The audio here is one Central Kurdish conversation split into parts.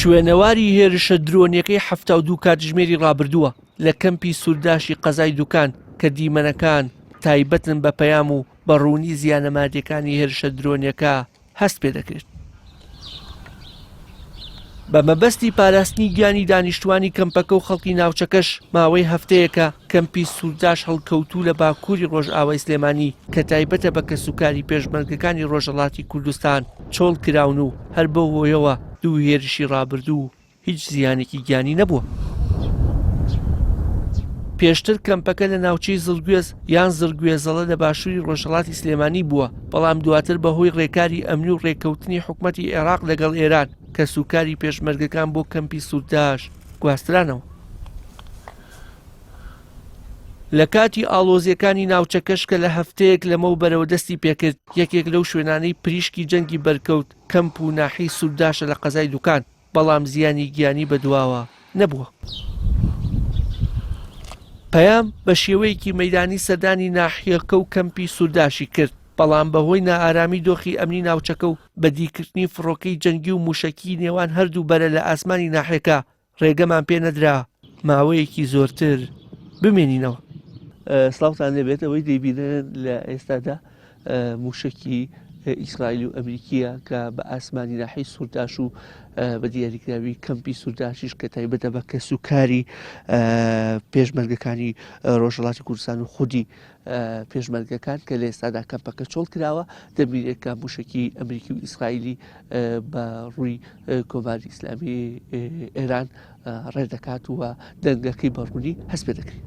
شوێنەواری هێرشە درۆنیەکەی 72 کاتژمێری ڕابردووە لە کەمپی سوورداشی قەزای دوکان کە دیمەنەکان تایبەتن بە پەیام و بەڕوونی زیانە مادیەکانی هێرشە درۆنیەکە هەست پێ دەکرێت. بە مەبەستی پاراستنی گیانی دانیشتوانی کەمپەکە و خەڵکی ناوچەکەش ماوەی هەفتەیەکە کەمپی سوورداش هەڵکەوتوو لە باکووری ڕۆژئاوای سلێمانی کە تایبەتە بە کەسوکاری پێشمەرگەکانی ڕۆژهەڵاتی کوردستان چۆڵ کراون و هەر بەو هۆیەوە دوو هێرشی ڕابردوو هیچ زیانێکی گیانی نەبووە. پێشتر کەمپەکە لە ناوچەی زڵگوێز یان زڵگوێزەڵە لە باشووری ڕۆژهەڵاتی سلێمانی بووە، بەڵام دواتر بەهۆی ڕێکاری ئەمنی و ڕێکەوتنی حکومەتی عێراق لەگەڵ ئێران کە سوکاری پێشمەرگەکان بۆ کەمپی سوورداش گواسترانەوە. لە کاتی ئاڵۆزیەکانی ناوچەکەش کە لە هەفتەیەک لەمەو بەرەوە دەستی پێکرد، یەکێک لەو شوێنانەی پریشکی جەنگی بەرکەوت کەمپ و ناحی سوورداشە لە قەزای دوکان، بەڵام زیانی گیانی بەدواوە نەبووە. پەیام بە شێوەیەکی مەیدانی سەردانی ناحیەکە و کەمپی سوورداشی کرد، بەڵام بەهۆی نائارامی دۆخی ئەمنی ناوچەکە و بەدیکردنی فڕۆکەی جەنگی و موشەکی نێوان هەردوو بەرە لە ئاسمانی ناحیەکە ڕێگەمان پێ نەدرا ماوەیەکی زۆرتر بمێنینەوە. سڵاوتان لێبێت ئەوەی دەیبینن لە ئێستادا موشکی ئیسرائیل و ئەمریکیە کە بە ئاسمانی ناحی سوورداش و بە دیاریکراوی کەمپی سوورداشیش کە تایبەتە بە کەسوکاری پێشمەرگەکانی ڕۆژهەڵاتی کوردستان و خودی پێشمەرگەکان کە لە ئێستادا کەمپەکە چۆڵ کراوە، دەبینێت کە موشکی ئەمریکی و ئیسرائیلی بە ڕووی کۆماری ئیسلامی ئێران ڕێدەکات و دەنگەکەی بەڕوونی هەست پێ دەکرێت.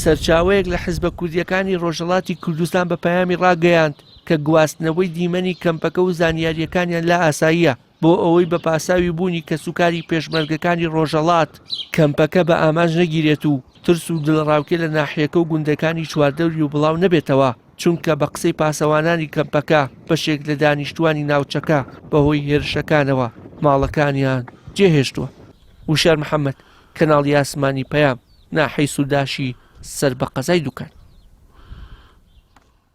سەرچاوەیەک لە حیزبە کوردیەکانی ڕۆژهەڵاتی کوردستان بە پەیامی ڕاگەیاند کە گواستنەوەی دیمەنی کەمپەکە و زانیاریەکانیان لا ئاساییە بۆ ئەوەی بە پاساوی بوونی کەسوکاری پێشمەرگەکانی ڕۆژهەڵات کەمپەکە بە ئاماژ نەگیرێت و ترس و دڵڕاوکێ لە ناحیەکە و گوندەکانی چواردەوری و بڵاو نەبێتەوە، چونکە بە قسەی پاسەوانانی کەمپەکە بەشێک لە دانیشتوانی ناوچەکە بەهۆی هێرشەکانەوە ماڵەکانیان جێهێشتووە. وشار محەممەد، کەناڵی ئاسمانی پەیام، ناحی سووداشی سەر بە قەزای دوکان.